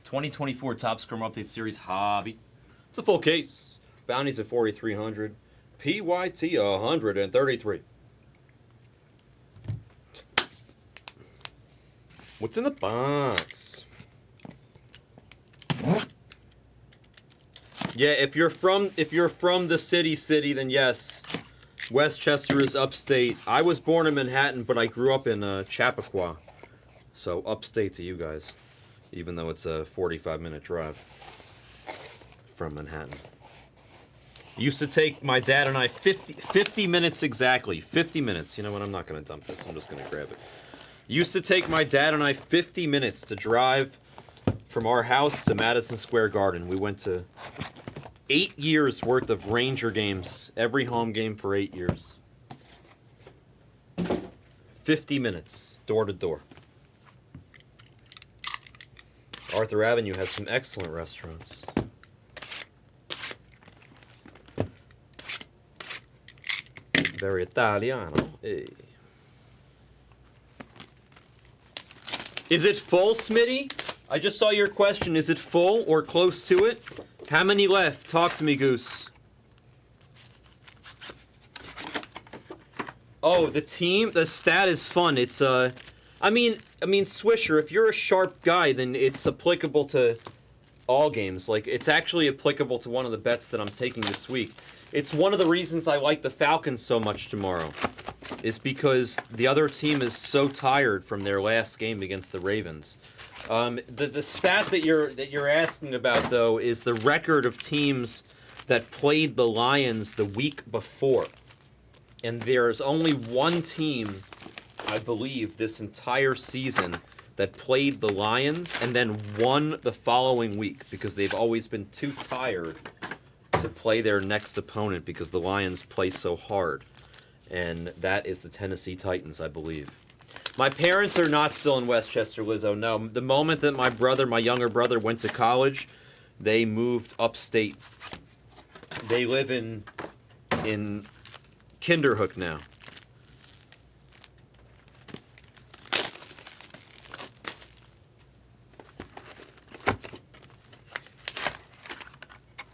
2024 Top Scrum Update Series Hobby. It's a full case. Bounties at 4,300. PYT 133. What's in the box? Yeah, if you're from the city, then yes, Westchester is upstate. I was born in Manhattan, but I grew up in Chappaqua, so upstate to you guys, even though it's a 45-minute drive from Manhattan. Used to take my dad and I 50 minutes exactly. 50 minutes. You know what? I'm not going to dump this. I'm just going to grab it. Used to take my dad and I 50 minutes to drive from our house to Madison Square Garden. We went to 8 years worth of Ranger games. Every home game for 8 years. 50 minutes, door to door. Arthur Avenue has some excellent restaurants. Very Italiano. Hey. Is it full, Smitty? I just saw your question. Is it full or close to it? How many left? Talk to me, Goose. Oh, the team, the stat is fun. It's I mean, Swisher, if you're a sharp guy, then it's applicable to all games. Like, it's actually applicable to one of the bets that I'm taking this week. It's one of the reasons I like the Falcons so much tomorrow. Is because the other team is so tired from their last game against the Ravens. The stat that you're asking about, though, is the record of teams that played the Lions the week before. And there's only one team, I believe, this entire season that played the Lions and then won the following week because they've always been too tired to play their next opponent because the Lions play so hard. And that is the Tennessee Titans, I believe. My parents are not still in Westchester, Lizzo. No, the moment that my younger brother, went to college, they moved upstate. They live in Kinderhook now.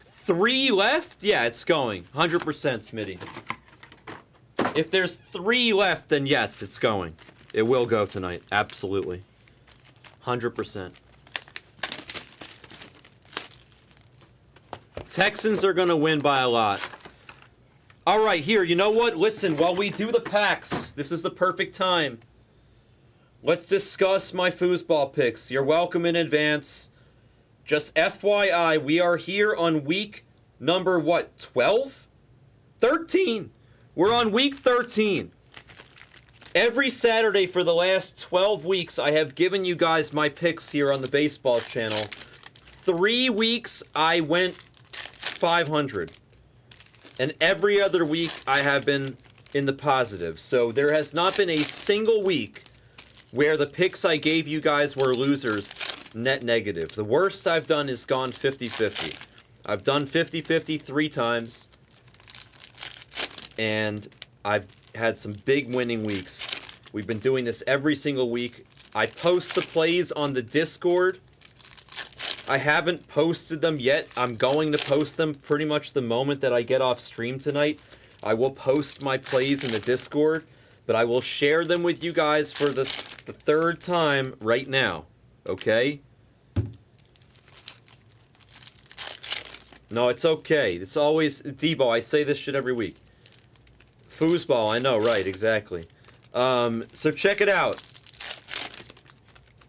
Three left? Yeah, it's going. 100%, Smitty. If there's 3 left, then yes, it's going. It will go tonight. Absolutely. 100%. Texans are going to win by a lot. All right, here, you know what? Listen, while we do the packs, this is the perfect time. Let's discuss my foosball picks. You're welcome in advance. Just FYI, we are here on week number, what, 12? 13. We're on week 13. Every Saturday for the last 12 weeks, I have given you guys my picks here on the baseball channel. 3 weeks, I went 500. And every other week, I have been in the positive. So there has not been a single week where the picks I gave you guys were losers, net negative. The worst I've done is gone 50-50. I've done 50-50 3 times. And I've had some big winning weeks. We've been doing this every single week. I post the plays on the Discord. I haven't posted them yet. I'm going to post them pretty much the moment that I get off stream tonight. I will post my plays in the Discord, but I will share them with you guys for the 3rd time right now. Okay? No, it's okay. It's always... Debo, I say this shit every week. Foosball, I know, right, exactly. So check it out.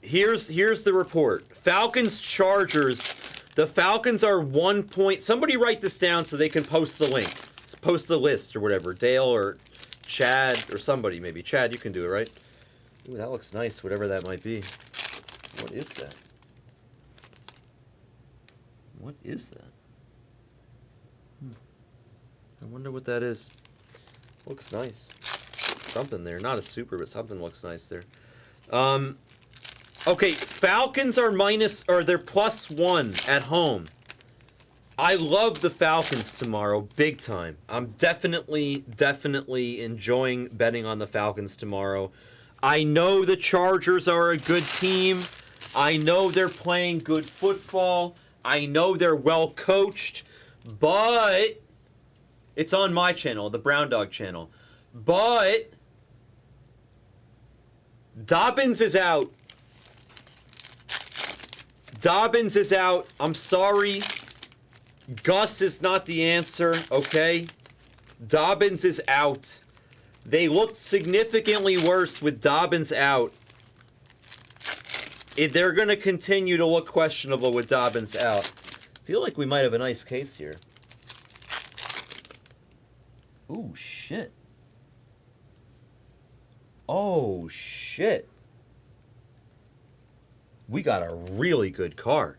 Here's the report. Falcons, Chargers. The Falcons are 1 point... Somebody write this down so they can post the link. Post the list or whatever. Dale or Chad or somebody maybe. Chad, you can do it, right? Ooh, that looks nice, whatever that might be. What is that? What is that? I wonder what that is. Looks nice. Something there. Not a super, but something looks nice there. Okay, Falcons are they're +1 at home. I love the Falcons tomorrow, big time. I'm definitely enjoying betting on the Falcons tomorrow. I know the Chargers are a good team. I know they're playing good football. I know they're well coached. But it's on my channel, the Brown Dog channel. But Dobbins is out. Dobbins is out. I'm sorry. Gus is not the answer, okay? Dobbins is out. They looked significantly worse with Dobbins out. They're going to continue to look questionable with Dobbins out. I feel like we might have a nice case here. Ooh, shit. Oh, shit. We got a really good card.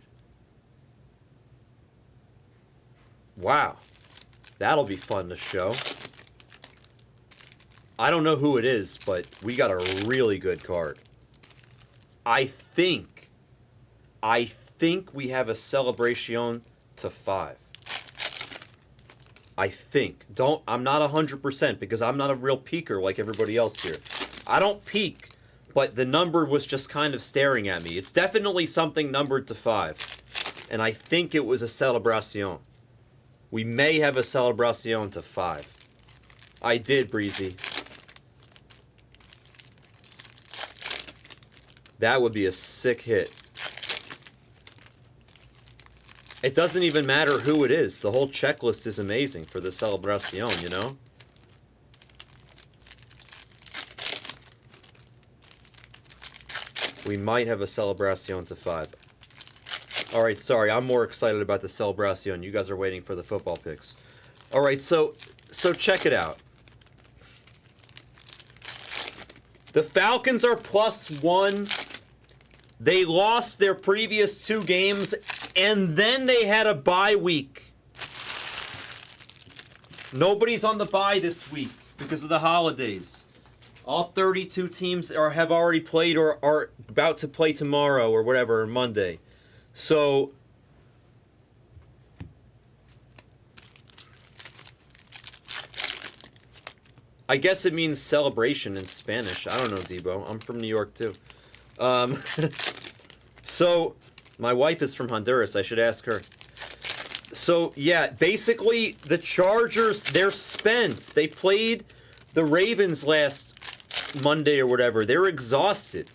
Wow. That'll be fun to show. I don't know who it is, but we got a really good card. I think we have a Celebration to 5. I think. I'm not 100% because I'm not a real peeker like everybody else here. I don't peek, but the number was just kind of staring at me. It's definitely something numbered to 5. And I think it was a Celebration. We may have a Celebration to 5. I did, Breezy. That would be a sick hit. It doesn't even matter who it is. The whole checklist is amazing for the Celebration, you know? We might have a Celebration to 5. Alright, sorry. I'm more excited about the Celebration. You guys are waiting for the football picks. Alright, so check it out. The Falcons are +1. They lost their previous 2 games, and then they had a bye week. Nobody's on the bye this week because of the holidays. All 32 teams have already played or are about to play tomorrow or whatever, or Monday. So I guess it means celebration in Spanish. I don't know, Debo. I'm from New York too. So my wife is from Honduras. I should ask her. So yeah, basically the Chargers, they're spent. They played the Ravens last Monday or whatever. They're exhausted.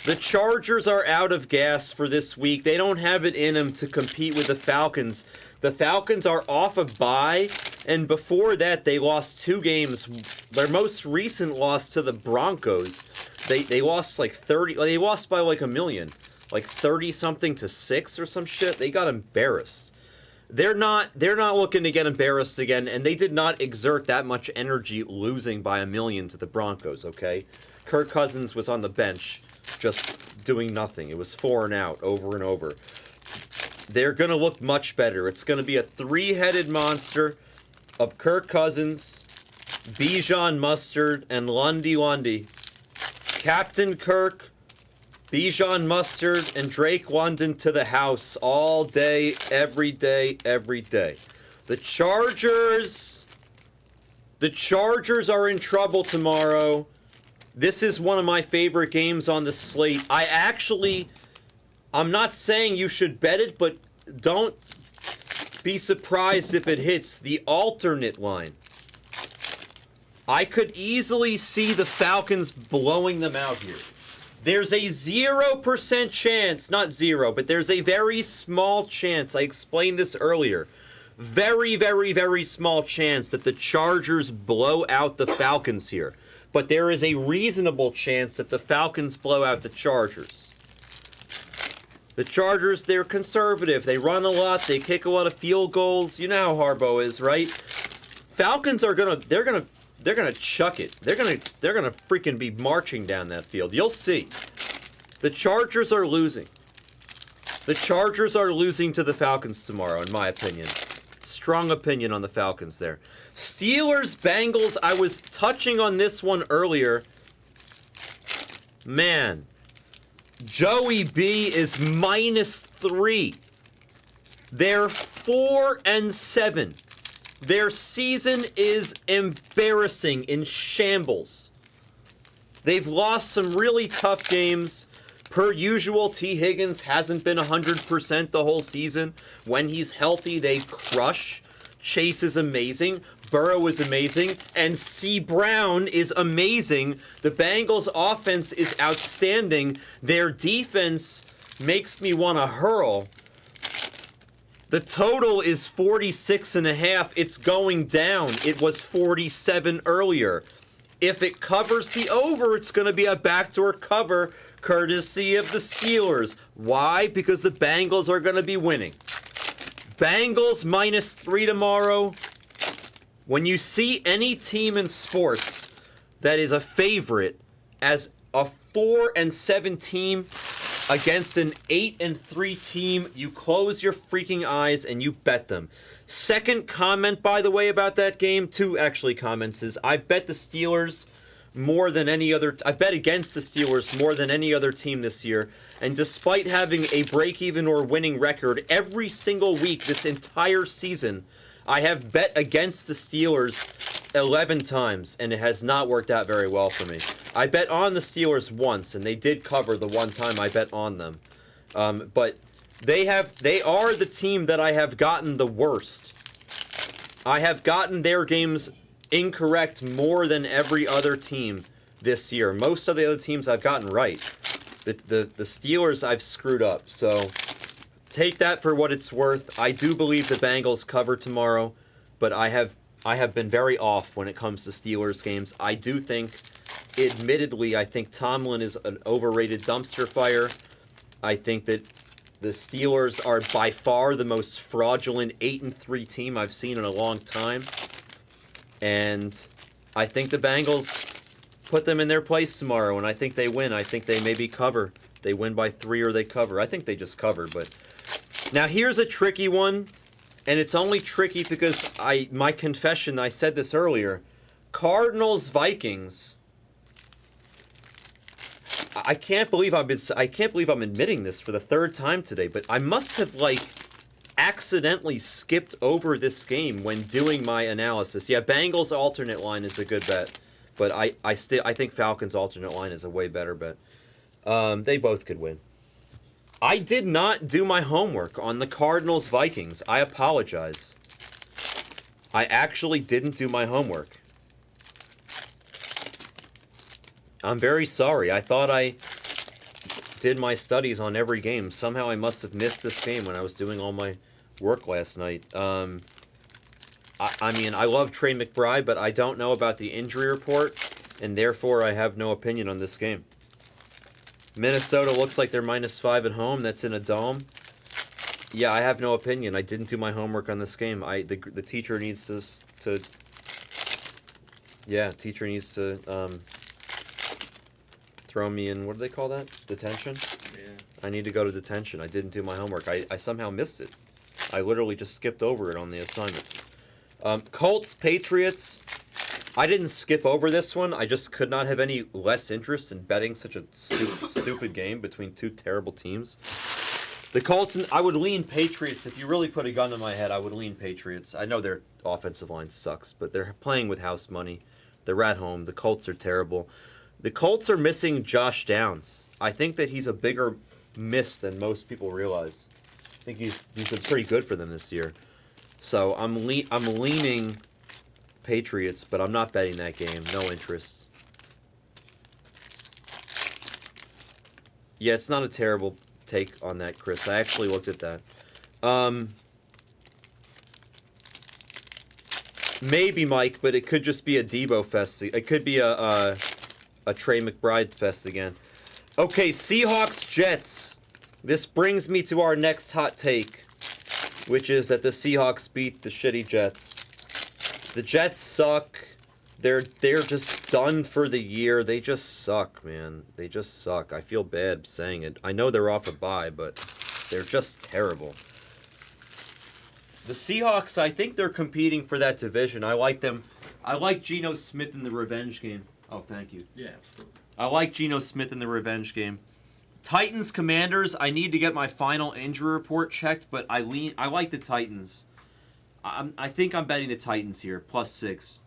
The Chargers are out of gas for this week. They don't have it in them to compete with the Falcons. The Falcons are off a bye, and before that, they lost 2 games. Their most recent loss to the Broncos, they lost like 30. They lost by like a million, like 30-something to 6 or some shit. They got embarrassed. They're not looking to get embarrassed again, and they did not exert that much energy losing by a million to the Broncos. Okay, Kirk Cousins was on the bench, just doing nothing. It was 4 and out over and over. They're going to look much better. It's going to be a 3-headed monster of Kirk Cousins, Bijan Mustard, and Lundy. Captain Kirk, Bijan Mustard, and Drake London to the house all day, every day, every day. The Chargers are in trouble tomorrow. This is one of my favorite games on the slate. I'm not saying you should bet it, but don't be surprised if it hits the alternate line. I could easily see the Falcons blowing them out here. There's a 0% chance, not 0, but there's a very small chance, I explained this earlier, very, very, very small chance that the Chargers blow out the Falcons here. But there is a reasonable chance that the Falcons blow out the Chargers. The Chargers, they're conservative. They run a lot. They kick a lot of field goals. You know how Harbaugh is, right? Falcons are they're gonna chuck it. They're gonna freaking be marching down that field. You'll see. The Chargers are losing. The Chargers are losing to the Falcons tomorrow, in my opinion. Strong opinion on the Falcons there. Steelers, Bengals. I was touching on this one earlier. Man. Joey B is -3. They're 4-7. Their season is embarrassing, in shambles. They've lost some really tough games. Per usual, T. Higgins hasn't been 100% the whole season. When he's healthy, they crush. Chase is amazing. Burrow is amazing. And C. Brown is amazing. The Bengals' offense is outstanding. Their defense makes me want to hurl. The total is 46.5. It's going down. It was 47 earlier. If it covers the over, it's going to be a backdoor cover courtesy of the Steelers. Why? Because the Bengals are going to be winning. Bengals -3 tomorrow. When you see any team in sports that is a favorite as a 4-7 team against an 8-3 team, you close your freaking eyes and you bet them. Second comment, by the way, about that game, two actually comments, is I bet the Steelers more than any other. I bet against the Steelers more than any other team this year. And despite having a break-even or winning record every single week this entire season, I have bet against the Steelers 11 times, and it has not worked out very well for me. I bet on the Steelers once, and they did cover the one time I bet on them. But they are the team that I have gotten the worst. I have gotten their games incorrect more than every other team this year. Most of the other teams I've gotten right. The Steelers I've screwed up. So take that for what it's worth. I do believe the Bengals cover tomorrow, but I have been very off when it comes to Steelers games. I do think, admittedly, I think Tomlin is an overrated dumpster fire. I think that the Steelers are by far the most fraudulent 8-3 team I've seen in a long time. And I think the Bengals put them in their place tomorrow, and I think they win. I think they maybe cover. They win by 3 or they cover. I think they just cover, but now here's a tricky one, and it's only tricky because my confession, I said this earlier. Cardinals Vikings. I can't believe I'm admitting this for the third time today, but I must have accidentally skipped over this game when doing my analysis. Yeah, Bengals alternate line is a good bet, but I think Falcons alternate line is a way better bet. They both could win. I did not do my homework on the Cardinals Vikings. I apologize. I actually didn't do my homework. I'm very sorry. I thought I did my studies on every game. Somehow I must have missed this game when I was doing all my work last night. I mean, I love Trey McBride, but I don't know about the injury report, and therefore I have no opinion on this game. Minnesota looks like they're -5 at home. That's in a dome. Yeah, I have no opinion. I didn't do my homework on this game. The teacher needs to yeah, teacher needs to throw me in, what do they call that? Detention? Yeah. I need to go to detention. I didn't do my homework. I somehow missed it. I literally just skipped over it on the assignment. Colts, Patriots. I didn't skip over this one. I just could not have any less interest in betting such a stupid game between two terrible teams. The Colts, I would lean Patriots. If you really put a gun to my head, I would lean Patriots. I know their offensive line sucks, but they're playing with house money. They're at home. The Colts are terrible. The Colts are missing Josh Downs. I think that he's a bigger miss than most people realize. I think he's been pretty good for them this year. So I'm leaning Patriots, but I'm not betting that game. No interest. Yeah, it's not a terrible take on that, Chris. I actually looked at that. Maybe, Mike, but it could just be a Debo fest. It could be a Trey McBride fest again. Okay, Seahawks, Jets. This brings me to our next hot take, which is that the Seahawks beat the shitty Jets. The Jets suck. They're just done for the year. They just suck, man. They just suck. I feel bad saying it. I know they're off a bye, but they're just terrible. The Seahawks, I think they're competing for that division. I like them. I like Geno Smith in the revenge game. Oh, thank you. Yeah, absolutely. I like Geno Smith in the revenge game. Titans, Commanders, I need to get my final injury report checked, but I like the Titans. I think I'm betting the Titans here, +6.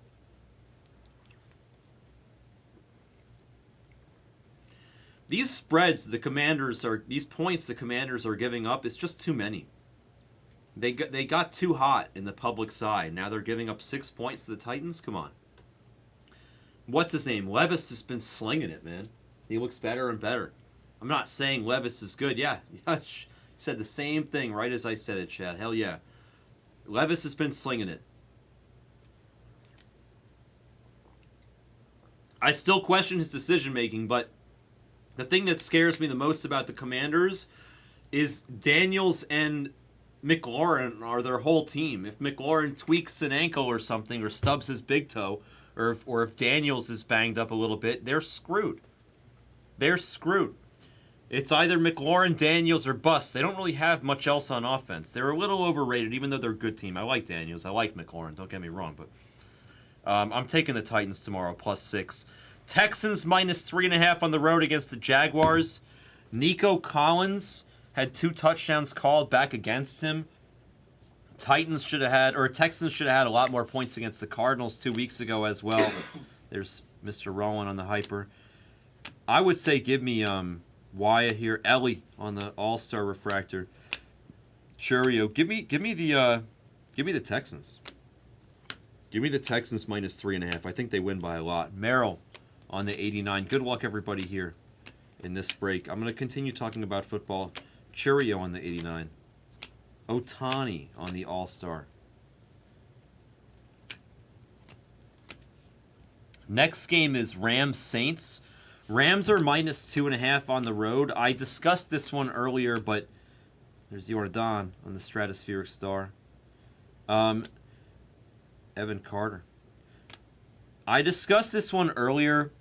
These spreads, these points the Commanders are giving up, it's just too many. They got too hot in the public side. Now they're giving up 6 points to the Titans. Come on. What's his name? Levis has been slinging it, man. He looks better and better. I'm not saying Levis is good. Yeah, said the same thing right as I said it, Chad. Hell yeah. Levis has been slinging it. I still question his decision making, but the thing that scares me the most about the Commanders is Daniels and McLaurin are their whole team. If McLaurin tweaks an ankle or something or stubs his big toe, or if Daniels is banged up a little bit, they're screwed. They're screwed. It's either McLaurin, Daniels, or bust. They don't really have much else on offense. They're a little overrated, even though they're a good team. I like Daniels. I like McLaurin. Don't get me wrong, but I'm taking the Titans tomorrow, +6. Texans -3.5 on the road against the Jaguars. Nico Collins had 2 touchdowns called back against him. Texans should have had a lot more points against the Cardinals 2 weeks ago as well. There's Mr. Rowan on the hyper. I would say give me Wyatt here, Ellie on the All-Star refractor. Churio, give me the Texans. Give me the Texans -3.5. I think they win by a lot. Merrill on the 89. Good luck, everybody, here in this break. I'm going to continue talking about football. Churio on the 89. Otani on the All-Star. Next game is Rams-Saints. Rams are -2.5 on the road. I discussed this one earlier, but there's Jordan on the Stratospheric Star. Evan Carter. I discussed this one earlier.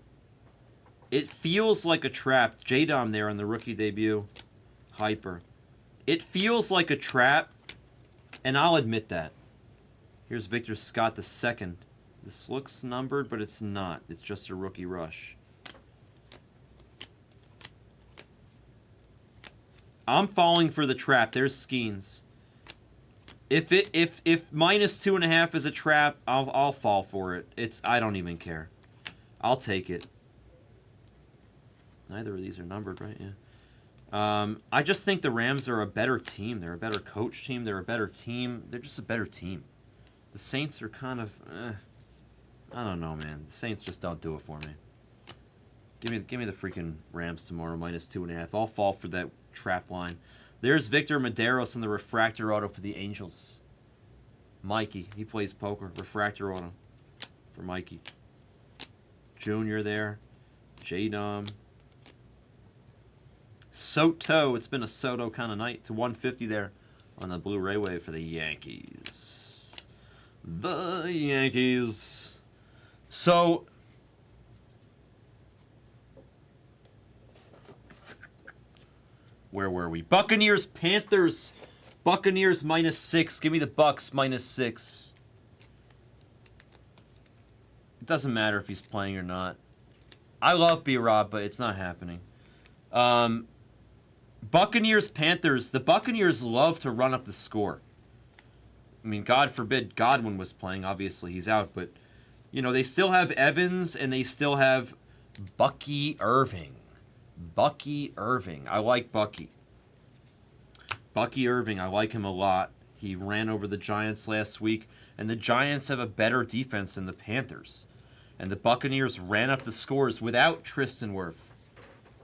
It feels like a trap. J-Dom there on the rookie debut. Hyper. It feels like a trap, and I'll admit that. Here's Victor Scott II. This looks numbered, but it's not. It's just a rookie rush. I'm falling for the trap. There's Skeens. If -2.5 is a trap, I'll fall for it. I don't even care. I'll take it. Neither of these are numbered, right? Yeah. I just think the Rams are a better team. They're a better coach team. They're a better team. They're just a better team. The Saints are kind of, I don't know, man. The Saints just don't do it for me. Give me the freaking Rams tomorrow, -2.5. I'll fall for that trap line. There's Victor Medeiros in the refractor auto for the Angels. Mikey, he plays poker. Refractor auto for Mikey. Junior there. J-Dom. Soto, it's been a Soto kind of night, to 150 there on the Blu-ray wave for the Yankees. The Yankees. So, where were we? Buccaneers, Panthers. Buccaneers -6. Give me the Bucks -6. It doesn't matter if he's playing or not. I love B-Rob, but it's not happening. Buccaneers, Panthers. The Buccaneers love to run up the score. I mean, God forbid Godwin was playing. Obviously, he's out. But, you know, they still have Evans, and they still have Bucky Irving. Bucky Irving. I like Bucky. Bucky Irving, I like him a lot. He ran over the Giants last week, and the Giants have a better defense than the Panthers. And the Buccaneers ran up the scores without Tristan Wirth,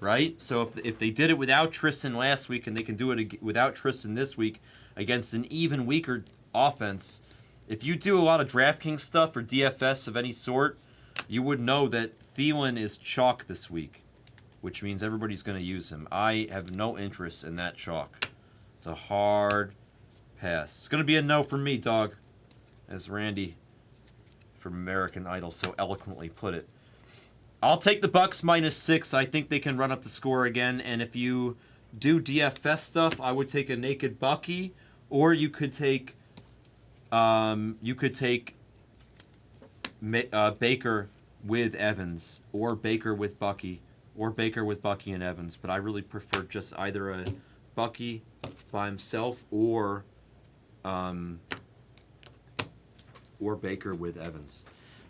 right? So if they did it without Tristan last week and they can do it without Tristan this week against an even weaker offense, if you do a lot of DraftKings stuff or DFS of any sort, you would know that Thielen is chalk this week, which means everybody's going to use him. I have no interest in that chalk. It's a hard pass. It's going to be a no for me, dog, as Randy from American Idol so eloquently put it. I'll take the Bucks -6. I think they can run up the score again. And if you do DFS stuff, I would take a naked Bucky, or you could take Baker with Evans, or Baker with Bucky, or Baker with Bucky and Evans. But I really prefer just either a Bucky by himself or Baker with Evans.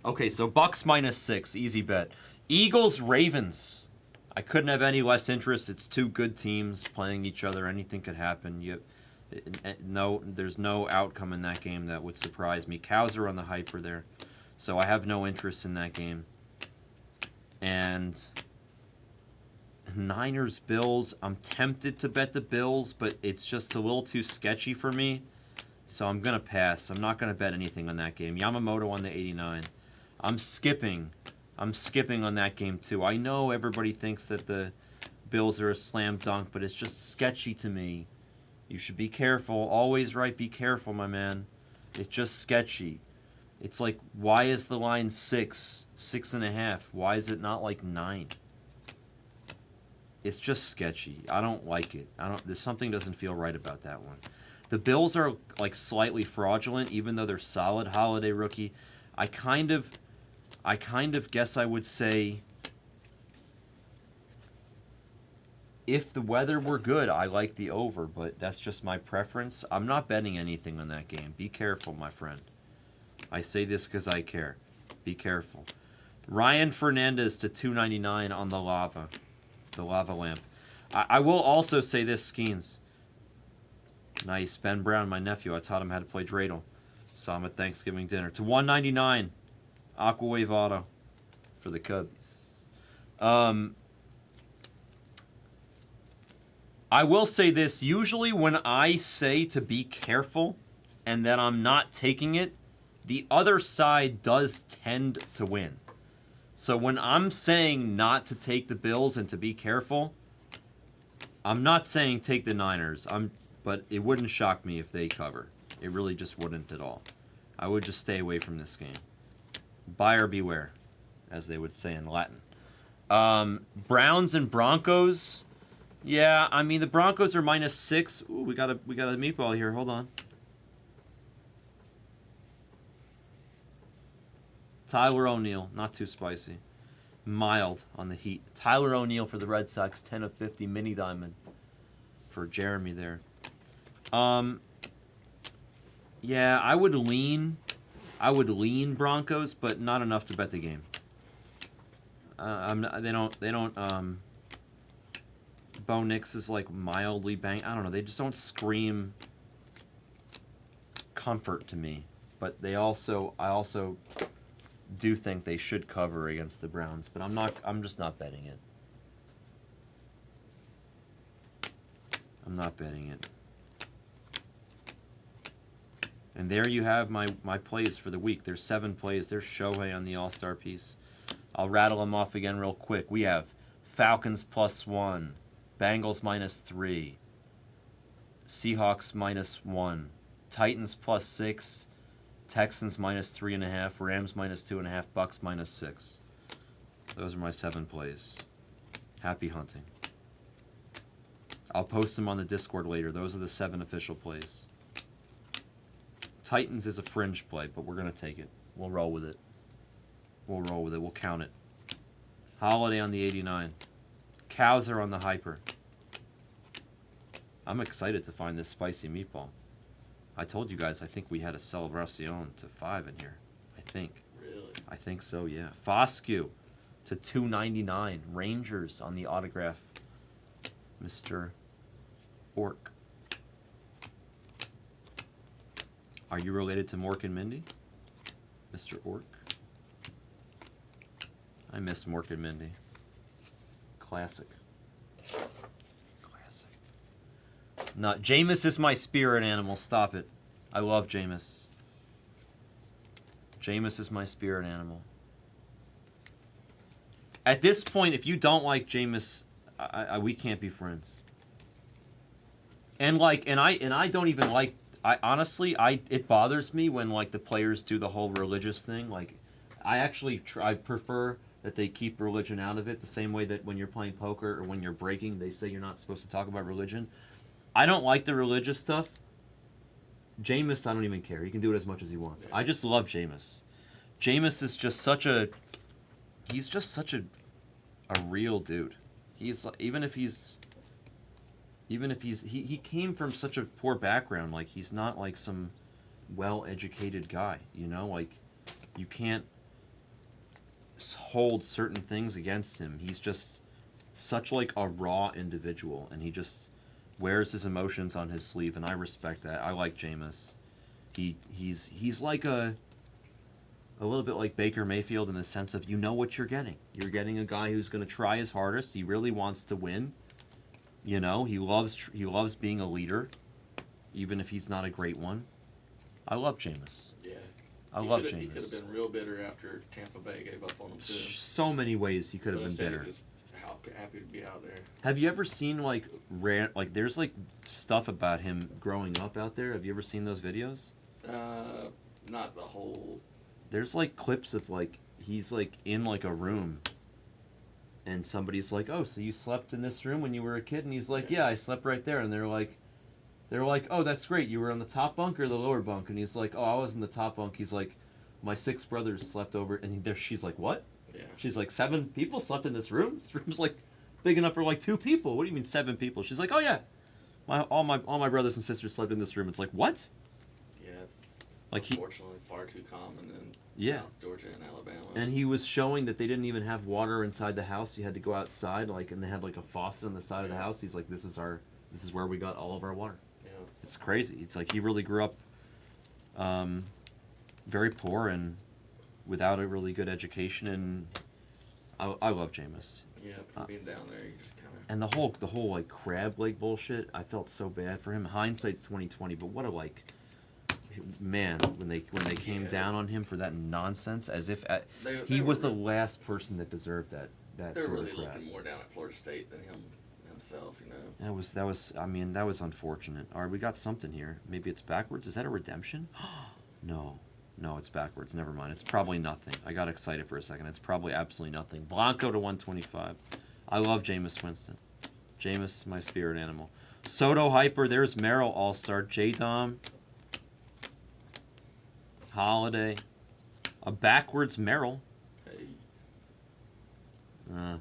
Okay, so Bucks -6, easy bet. Eagles, Ravens. I couldn't have any less interest. It's two good teams playing each other. Anything could happen. There's no outcome in that game that would surprise me. Cows are on the hyper there, so I have no interest in that game. And Niners Bills, I'm tempted to bet the Bills, but it's just a little too sketchy for me, so I'm gonna pass. I'm not gonna bet anything on that game. Yamamoto on the 89. I'm skipping on that game too. I know everybody thinks that the Bills are a slam dunk, but it's just sketchy to me. You should be careful. Always right, be careful, my man. It's just sketchy. It's like, why is the line 6, 6.5? Why is it not like 9? It's just sketchy. I don't like it. There's something doesn't feel right about that one. The Bills are like slightly fraudulent, even though they're solid. Holiday rookie. I kind of guess I would say, if the weather were good, I like the over, but that's just my preference. I'm not betting anything on that game. Be careful, my friend. I say this because I care. Be careful. Ryan Fernandez to 299 on the lava lamp. I will also say this, Skeens. Nice. Ben Brown, my nephew. I taught him how to play dreidel. Saw him at Thanksgiving dinner. To 199, Aquawave Auto for the Cubbies. I will say this. Usually when I say to be careful and that I'm not taking it, the other side does tend to win. So when I'm saying not to take the Bills and to be careful, I'm not saying take the Niners. But it wouldn't shock me if they cover. It really just wouldn't at all. I would just stay away from this game. Buyer beware, as they would say in Latin. Browns and Broncos. Yeah, I mean the Broncos are -6. Ooh, we got a meatball here. Hold on. Tyler O'Neill, not too spicy. Mild on the heat. Tyler O'Neill for the Red Sox, 10 of 50 mini diamond for Jeremy there. Yeah, I would lean Broncos, but not enough to bet the game. They don't. Bo Nix is like mildly bang. I don't know. They just don't scream comfort to me. But I also do think they should cover against the Browns. But I'm just not betting it. I'm not betting it. And there you have my plays for the week. There's 7 plays. There's Shohei on the All-Star piece. I'll rattle them off again real quick. We have Falcons +1, Bengals -3, Seahawks -1, Titans +6, Texans -3.5, Rams -2.5, Bucks -6. Those are my 7 plays. Happy hunting. I'll post them on the Discord later. Those are the 7 official plays. Titans is a fringe play, but we're going to take it. We'll roll with it. We'll count it. Holiday on the 89. Cows are on the hyper. I'm excited to find this spicy meatball. I told you guys I think we had a Celebracion to 5 in here. I think. Really? I think so, yeah. Foscue to 299. Rangers on the autograph. Mr. Orc. Are you related to Mork and Mindy? Mr. Orc? I miss Mork and Mindy. Classic. No, Jameis is my spirit animal. Stop it. I love Jameis. Jameis is my spirit animal. At this point, if you don't like Jameis, we can't be friends. And I don't even like. It bothers me when like the players do the whole religious thing. Like, I prefer that they keep religion out of it. The same way that when you're playing poker or when you're breaking, they say you're not supposed to talk about religion. I don't like the religious stuff. Jameis, I don't even care. He can do it as much as he wants. I just love Jameis. Jameis is just such a real dude. He's even if he came from such a poor background, like he's not like some well-educated guy, you know, like you can't hold certain things against him. He's just such like a raw individual, and he just wears his emotions on his sleeve, and I respect that. I like Jameis. He's like a little bit like Baker Mayfield in the sense of you know what you're getting. You're getting a guy who's going to try his hardest. He really wants to win. You know, he loves being a leader, even if he's not a great one. I love Jameis. Yeah. I love Jameis. He could have been real bitter after Tampa Bay gave up on him too. So many ways he could have been bitter. He's just happy to be out there. Have you ever seen like there's like stuff about him growing up out there? Have you ever seen those videos? Not the whole. There's like clips of like he's like in like a room, and somebody's like, "Oh, so you slept in this room when you were a kid?" And he's like, "Yeah, I slept right there." And they're like, "Oh, that's great. You were on the top bunk or the lower bunk?" And he's like, "Oh, I was in the top bunk." He's like, "My 6 brothers slept over." And she's like, "What?" Yeah. She's like, 7 people slept in this room? This room's like big enough for like 2 people. What do you mean 7 people? She's like, "Oh yeah, all my brothers and sisters slept in this room." It's like, what? Yes. Like unfortunately, far too common in South Georgia and Alabama. And he was showing that they didn't even have water inside the house. You had to go outside, like, and they had like a faucet on the side of the house. He's like, this is where we got all of our water. Yeah. It's crazy. It's like he really grew up very poor and without a really good education, and I love Jameis. Yeah, for being down there, you just kind of. And the whole like crab leg bullshit, I felt so bad for him. Hindsight's 2020, but what a man when they came down on him for that nonsense, as if he was the last person that deserved that They're sort really of crap. looking more down at Florida State than himself, you know. That was unfortunate. All right, we got something here. Maybe it's backwards. Is that a redemption? No, it's backwards. Never mind. It's probably nothing. I got excited for a second. It's probably absolutely nothing. Blanco to 125. I love Jameis Winston. Jameis is my spirit animal. Soto Hyper. There's Merrill All-Star. J-Dom. Holiday. A backwards Merrill. Hey.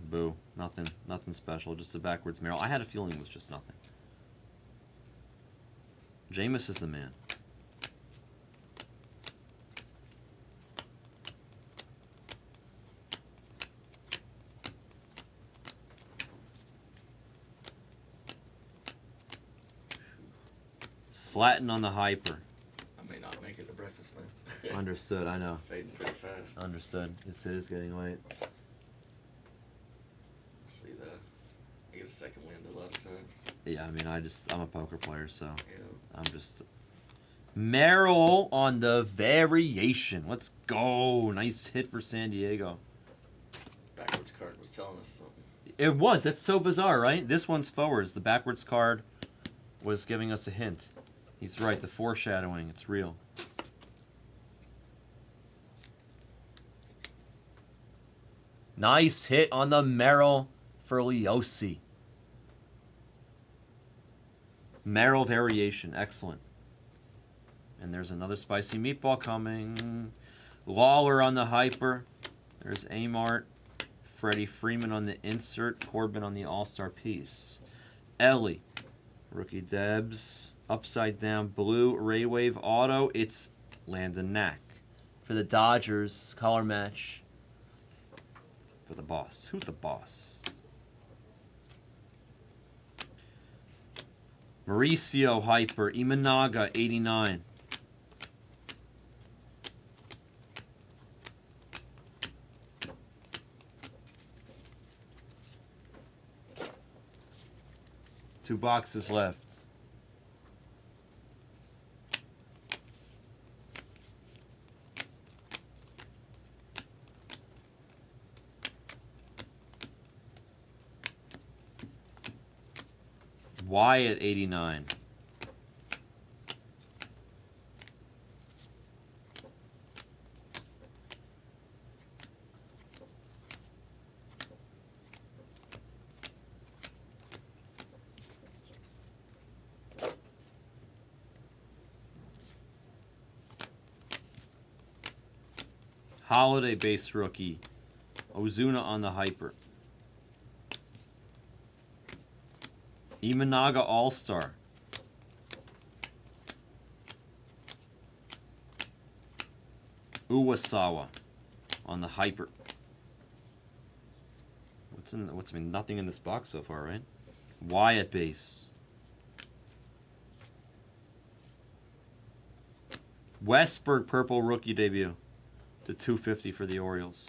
Boo. Nothing special. Just a backwards Merrill. I had a feeling it was just nothing. Jameis is the man. Slatting on the Hyper. I may not make it to breakfast, man. Understood, I know. Fading pretty fast. Understood. It is getting late. See that. I get a second wind a lot of times. Yeah, I mean, I'm a poker player, so Yeah. I'm just... Merrill on the variation. Let's go. Nice hit for San Diego. Backwards card was telling us something. It was. That's so bizarre, right? This one's forwards. The backwards card was giving us a hint. He's right. The foreshadowing. It's real. Nice hit on the Merrill for Leosi. Merrill variation. Excellent. And there's another spicy meatball coming. Lawler on the Hyper. There's Amart. Freddie Freeman on the insert. Corbin on the all-star piece. Ellie. Rookie Debs. Upside down blue. Ray Wave auto. It's Landon Knack. For the Dodgers. Color match. For the boss. Who's the boss? Mauricio Hyper. Imanaga 89. Two boxes left. Wyatt 89. Holiday base rookie. Ozuna on the Hyper. Imanaga All-Star. Uwasawa on the Hyper. nothing in this box so far, right? Wyatt base. Westberg purple rookie debut to 250 for the Orioles.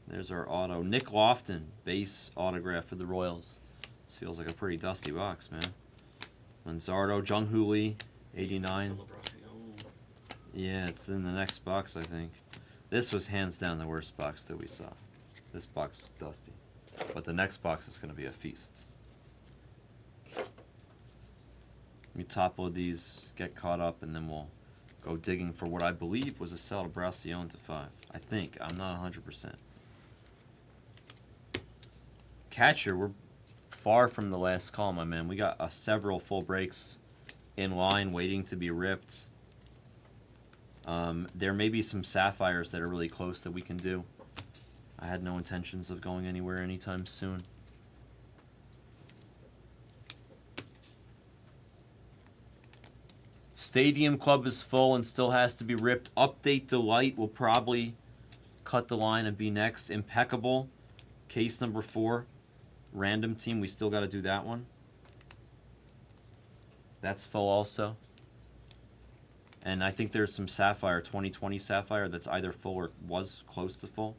There's our auto. Nick Lofton base autograph for the Royals. This feels like a pretty dusty box, man. Manzardo, Jung-Hoo Lee, 89. Yeah, it's in the next box, I think. This was hands down the worst box that we saw. This box was dusty. But the next box is going to be a feast. Let me top load these, get caught up, and then we'll go digging for what I believe was a Celebracion to 5. I think. I'm not 100%. Catcher, we're far from the last call, my man. We got several full breaks in line waiting to be ripped. There may be some sapphires that are really close that we can do. I had no intentions of going anywhere anytime soon. Stadium Club is full and still has to be ripped. Update Delight will probably cut the line and be next. Impeccable, case number 4. Random team, we still got to do that one. That's full also. And I think there's some Sapphire, 2020 Sapphire, that's either full or was close to full.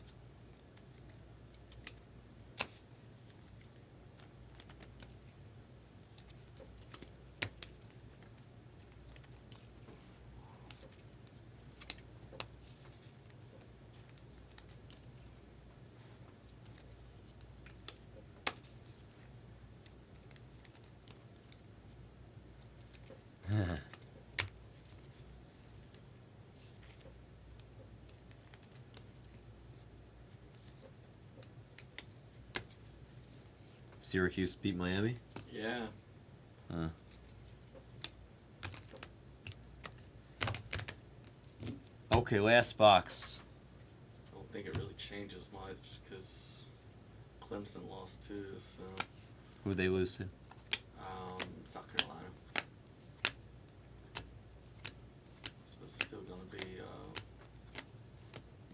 Syracuse beat Miami? Yeah. Okay, last box. I don't think it really changes much because Clemson lost too, so. Who'd they lose to? South Carolina. So it's still going to be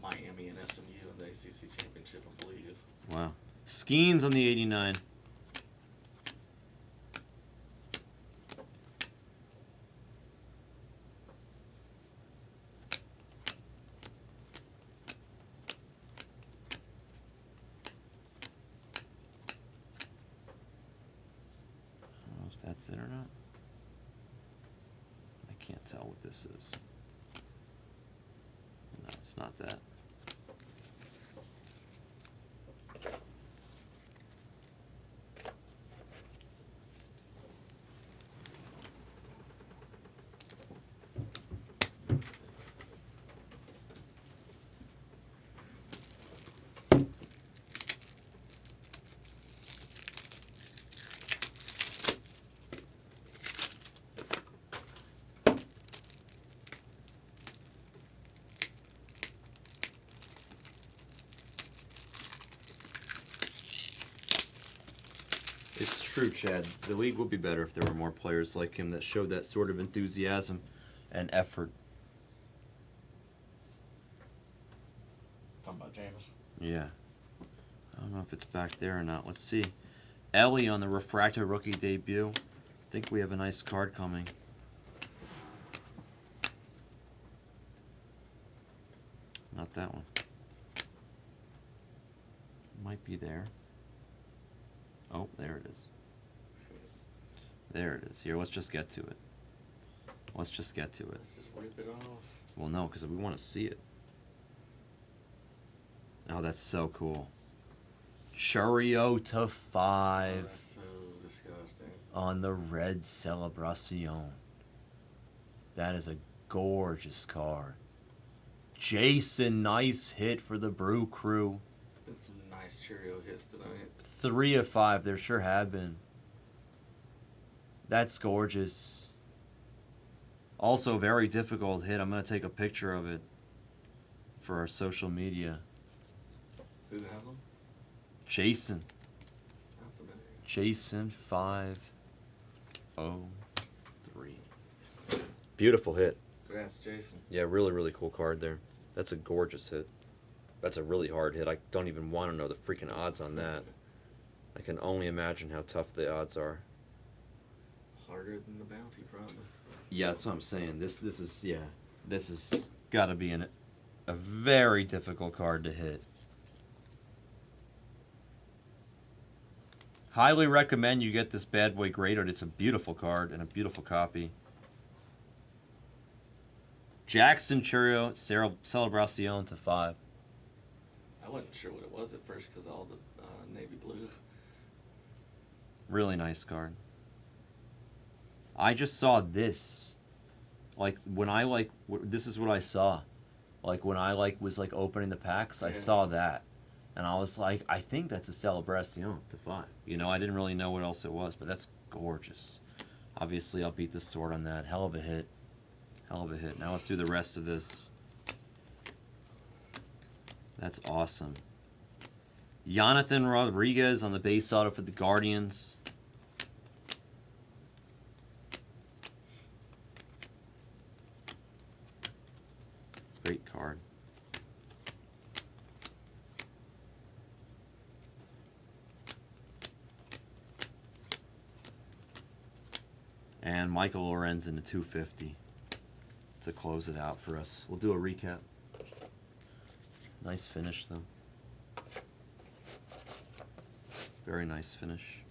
Miami and SMU in the ACC championship, I believe. Wow. Skeens on the 89. That's it or not? I can't tell what this is. No, it's not that. It's true, Chad. The league would be better if there were more players like him that showed that sort of enthusiasm and effort. Talking about James. Yeah. I don't know if it's back there or not. Let's see. Ellie on the Refractor rookie debut. I think we have a nice card coming. Not that one. Might be there. Oh, there it is. There it is. Here, let's just get to it. Let's just get to it. Let's just rip it off. Well, no, because we want to see it. Oh, that's so cool. Chourio to 5 Oh, that's so disgusting. on the red Celebracion. That is a gorgeous card. Jason, nice hit for the Brew Crew. Been some nice Cheerio hits tonight. 3 of 5, there sure have been. That's gorgeous. Also, very difficult hit. I'm going to take a picture of it for our social media. Who has them? Jason. Not familiar. Jason 503. Beautiful hit. Congrats, Jason. Yeah, really, really cool card there. That's a gorgeous hit. That's a really hard hit. I don't even want to know the freaking odds on that. I can only imagine how tough the odds are. Harder than the bounty, probably. Yeah, that's what I'm saying. This is got to be a very difficult card to hit. Highly recommend you get this bad boy graded. It's a beautiful card and a beautiful copy. Jackson Chourio, Celebracion to 5. I wasn't sure what it was at first because all the navy blue. Really nice card. I just saw this. Like, when I, this is what I saw. Like, when I, was, opening the packs, I saw that. And I was like, I think that's a Celebracion to 5. You know, I didn't really know what else it was, but that's gorgeous. Obviously, I'll beat the sword on that. Hell of a hit. Hell of a hit. Now let's do the rest of this. That's awesome. Jonathan Rodriguez on the base auto for the Guardians. Great card. And Michael Lorenz in the 250 to close it out for us. We'll do a recap. Nice finish, though. Very nice finish.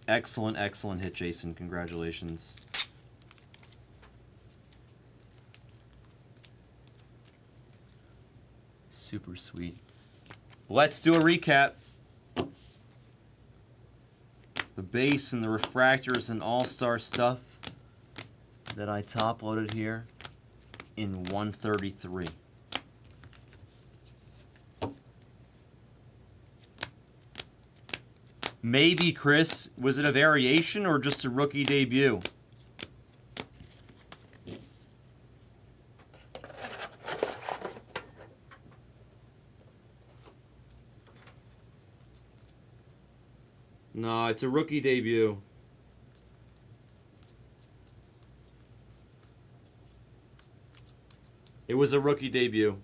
Excellent, excellent hit, Jason. Congratulations. Super sweet. Let's do a recap. The base and the refractors and all-star stuff that I top-loaded here in 133. Maybe, Chris, was it a variation or just a rookie debut? No, it's a rookie debut. It was a rookie debut.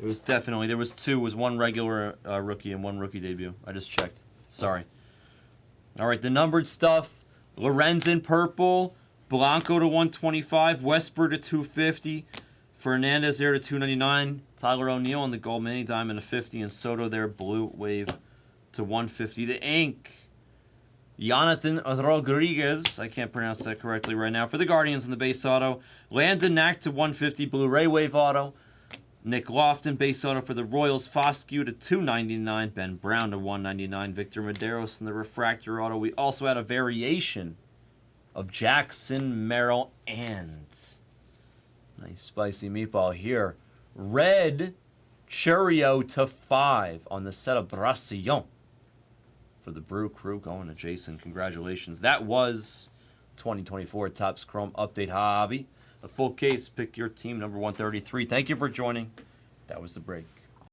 It was definitely, there was two. It was one regular rookie and one rookie debut. I just checked. Sorry. All right, the numbered stuff. Lorenz in purple. Blanco to 125. Westbrook to 250. Fernandez there to 299. Tyler O'Neill on the gold mini diamond to 50. And Soto there, blue wave to 150. The ink. Jonathan Rodriguez. I can't pronounce that correctly right now. For the Guardians in the base auto. Landon Knack to 150. Blu-ray wave auto. Nick Lofton, base auto for the Royals. Foscue to 299. Ben Brown to 199. Victor Medeiros in the refractor auto. We also had a variation of Jackson Merrill and nice spicy meatball here. Red Chourio to 5 on the Celebracion for the Brew Crew. Going to Jason. Congratulations. That was 2024 Topps Chrome Update Hobby. A full case, pick your team, number 133. Thank you for joining. That was the break.